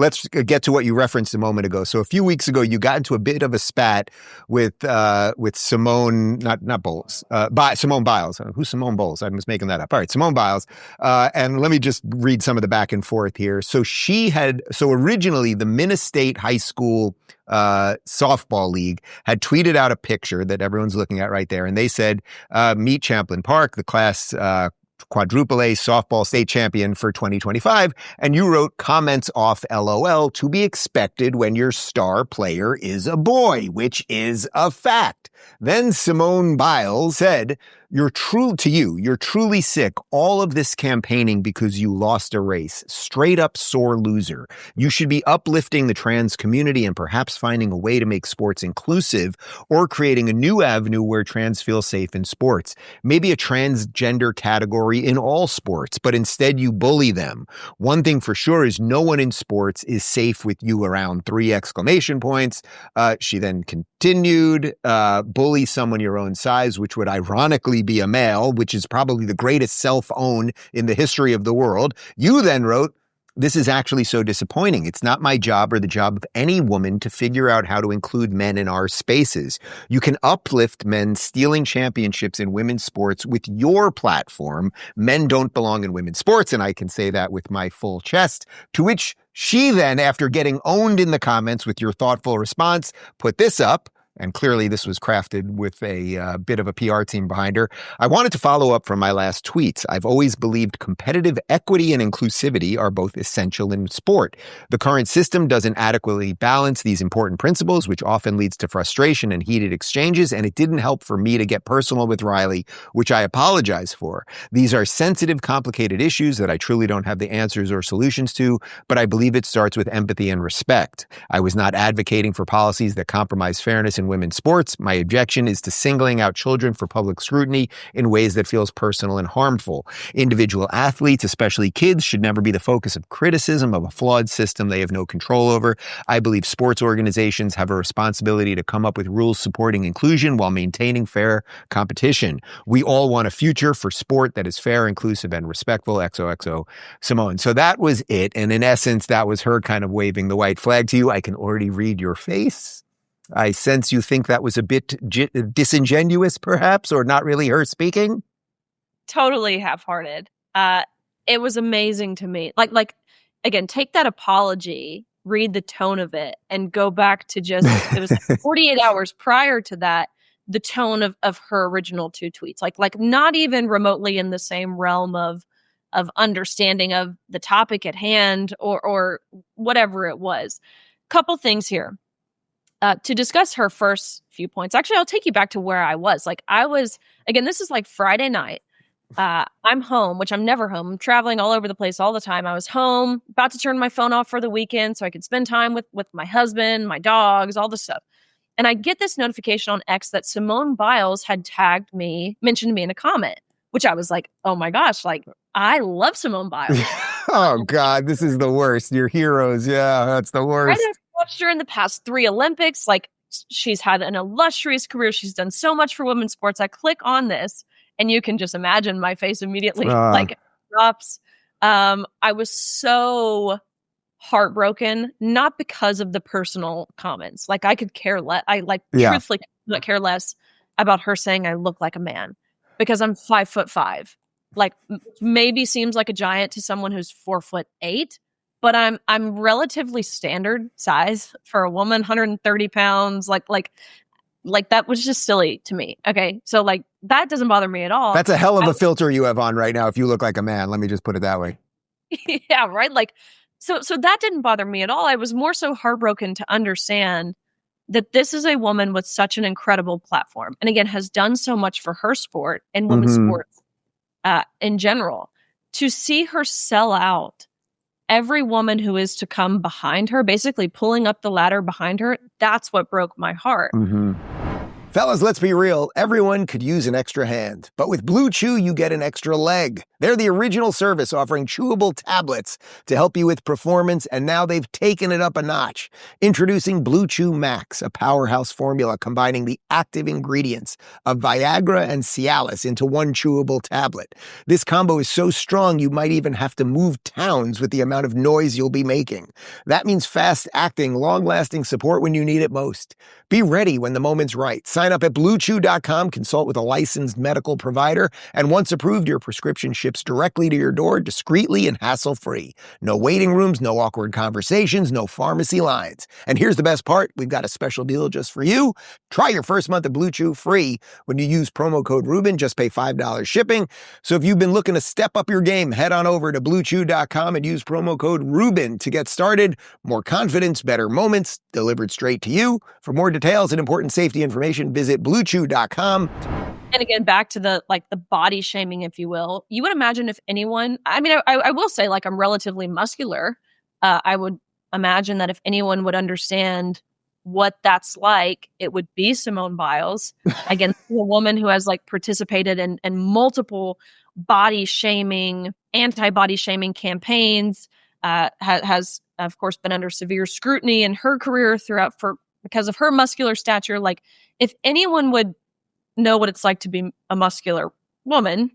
let's get to what you referenced a moment ago. So a few weeks ago, you got into a bit of a spat with Simone, not Bowles, Simone Biles. Who's Simone Bowles? I'm just making that up. All right, Simone Biles. And let me just read some of the back and forth here. So originally the Minnesota State High School softball league had tweeted out a picture that everyone's looking at right there. And they said, meet Champlin Park, the class quadruple A softball state champion for 2025. And you wrote comments off LOL to be expected when your star player is a boy, which is a fact. Then Simone Biles said, you're truly sick. All of this campaigning because you lost a race. Straight up sore loser. You should be uplifting the trans community and perhaps finding a way to make sports inclusive or creating a new avenue where trans feel safe in sports. Maybe a transgender category in all sports, but instead you bully them. One thing for sure is no one in sports is safe with you around. 3 exclamation points. She then continued, bully someone your own size, which would ironically be a male, which is probably the greatest self-own in the history of the world. You then wrote, this is actually so disappointing. It's not my job or the job of any woman to figure out how to include men in our spaces. You can uplift men stealing championships in women's sports with your platform. Men don't belong in women's sports, and I can say that with my full chest. To which she then, after getting owned in the comments with your thoughtful response, put this up. And clearly this was crafted with a bit of a PR team behind her. I wanted to follow up from my last tweets. I've always believed competitive equity and inclusivity are both essential in sport. The current system doesn't adequately balance these important principles, which often leads to frustration and heated exchanges. And it didn't help for me to get personal with Riley, which I apologize for. These are sensitive, complicated issues that I truly don't have the answers or solutions to, but I believe it starts with empathy and respect. I was not advocating for policies that compromise fairness in women's sports. My objection is to singling out children for public scrutiny in ways that feels personal and harmful. Individual athletes, especially kids, should never be the focus of criticism of a flawed system they have no control over. I believe sports organizations have a responsibility to come up with rules supporting inclusion while maintaining fair competition. We all want a future for sport that is fair, inclusive, and respectful. XOXO Simone. So that was it. And in essence, that was her kind of waving the white flag to you. I can already read your face. I sense you think that was a bit disingenuous, perhaps, or not really her speaking. Totally half-hearted. It was amazing to me. Like again, take that apology, read the tone of it, and go back to just, it was 48 hours prior to that, the tone of her original 2 tweets. Like not even remotely in the same realm of understanding of the topic at hand or whatever it was. Couple things here. To discuss her first few points, actually, I'll take you back to where I was. Again, this is like Friday night. I'm home, which I'm never home. I'm traveling all over the place all the time. I was home, about to turn my phone off for the weekend so I could spend time with my husband, my dogs, all this stuff. And I get this notification on X that Simone Biles had mentioned me in a comment, which I was like, oh my gosh, I love Simone Biles. Oh God, this is the worst. Your heroes. Yeah, that's the worst. I've watched her in the past 3 Olympics. She's had an illustrious career. She's done so much for women's sports. I click on this and you can just imagine my face immediately drops. I was so heartbroken, not because of the personal comments. I could care less. Truthfully could not care less about her saying I look like a man because I'm 5'5". Maybe seems like a giant to someone who's 4'8", but I'm relatively standard size for a woman, 130 pounds. That was just silly to me. Okay, so that doesn't bother me at all. That's a hell of a filter you have on right now. If you look like a man, let me just put it that way. Yeah, right. So that didn't bother me at all. I was more so heartbroken to understand that this is a woman with such an incredible platform, and again has done so much for her sport and women's sports in general. To see her sell out every woman who is to come behind her, basically pulling up the ladder behind her, that's what broke my heart. Fellas, let's be real. Everyone could use an extra hand. But with Blue Chew, you get an extra leg. They're the original service offering chewable tablets to help you with performance, and now they've taken it up a notch. Introducing Blue Chew Max, a powerhouse formula combining the active ingredients of Viagra and Cialis into one chewable tablet. This combo is so strong you might even have to move towns with the amount of noise you'll be making. That means fast-acting, long-lasting support when you need it most. Be ready when the moment's right. Sign up at BlueChew.com, consult with a licensed medical provider, and once approved, your prescription ships directly to your door discreetly and hassle-free. No waiting rooms, no awkward conversations, no pharmacy lines. And here's the best part. We've got a special deal just for you. Try your first month of Blue Chew free when you use promo code Rubin. Just pay $5 shipping. So if you've been looking to step up your game, head on over to BlueChew.com and use promo code Rubin to get started. More confidence, better moments, delivered straight to you. For more details and important safety information, visit BlueChew.com. And again, back to the body shaming, if you will. You would imagine if anyone, I will say, I'm relatively muscular. I would imagine that if anyone would understand what that's like, it would be Simone Biles. Again, a woman who has participated in multiple body shaming, anti-body shaming campaigns, has of course been under severe scrutiny in her career because of her muscular stature. If anyone would know what it's like to be a muscular woman,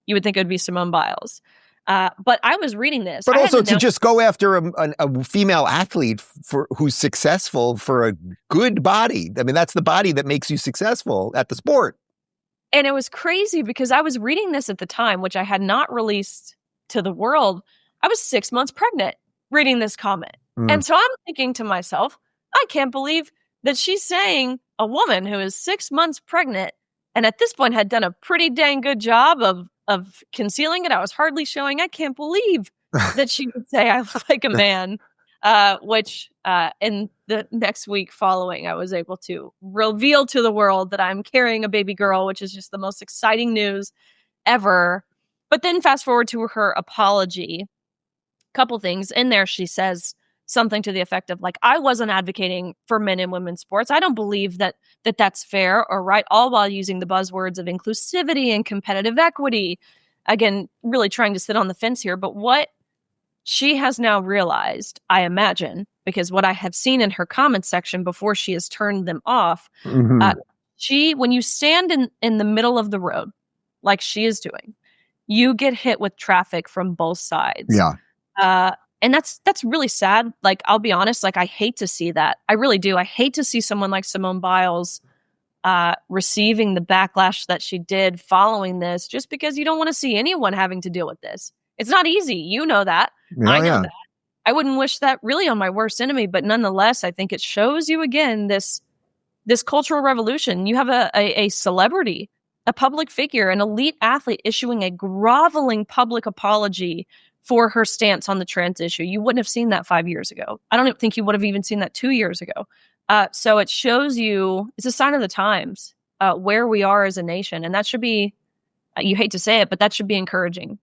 you would think it would be Simone Biles. But I was reading this. But also to just go after a female athlete who's successful for a good body. I mean, that's the body that makes you successful at the sport. And it was crazy because I was reading this at the time, which I had not released to the world. I was 6 months pregnant reading this comment. And so I'm thinking to myself, I can't believe that she's saying a woman who is 6 months pregnant and at this point had done a pretty dang good job of concealing it. I was hardly showing. I can't believe that she would say I look like a man, which in the next week following, I was able to reveal to the world that I'm carrying a baby girl, which is just the most exciting news ever. But then fast forward to her apology. Couple things in there. She says something to the effect of I wasn't advocating for men and women's sports. I don't believe that's fair or right, all while using the buzzwords of inclusivity and competitive equity. Again, really trying to sit on the fence here. But what she has now realized, I imagine, because what I have seen in her comment section before she has turned them off, when you stand in the middle of the road, like she is doing, you get hit with traffic from both sides. Yeah. And that's really sad. I'll be honest, I hate to see that. I really do. I hate to see someone like Simone Biles receiving the backlash that she did following this, just because you don't want to see anyone having to deal with this. It's not easy. You know that. I know that. I wouldn't wish that really on my worst enemy, but nonetheless, I think it shows you again this cultural revolution. You have a celebrity, a public figure, an elite athlete issuing a groveling public apology for her stance on the trans issue. You wouldn't have seen that 5 years ago. I don't think you would have even seen that 2 years ago. So it shows you, it's a sign of the times, where we are as a nation. And that should be, you hate to say it, but that should be encouraging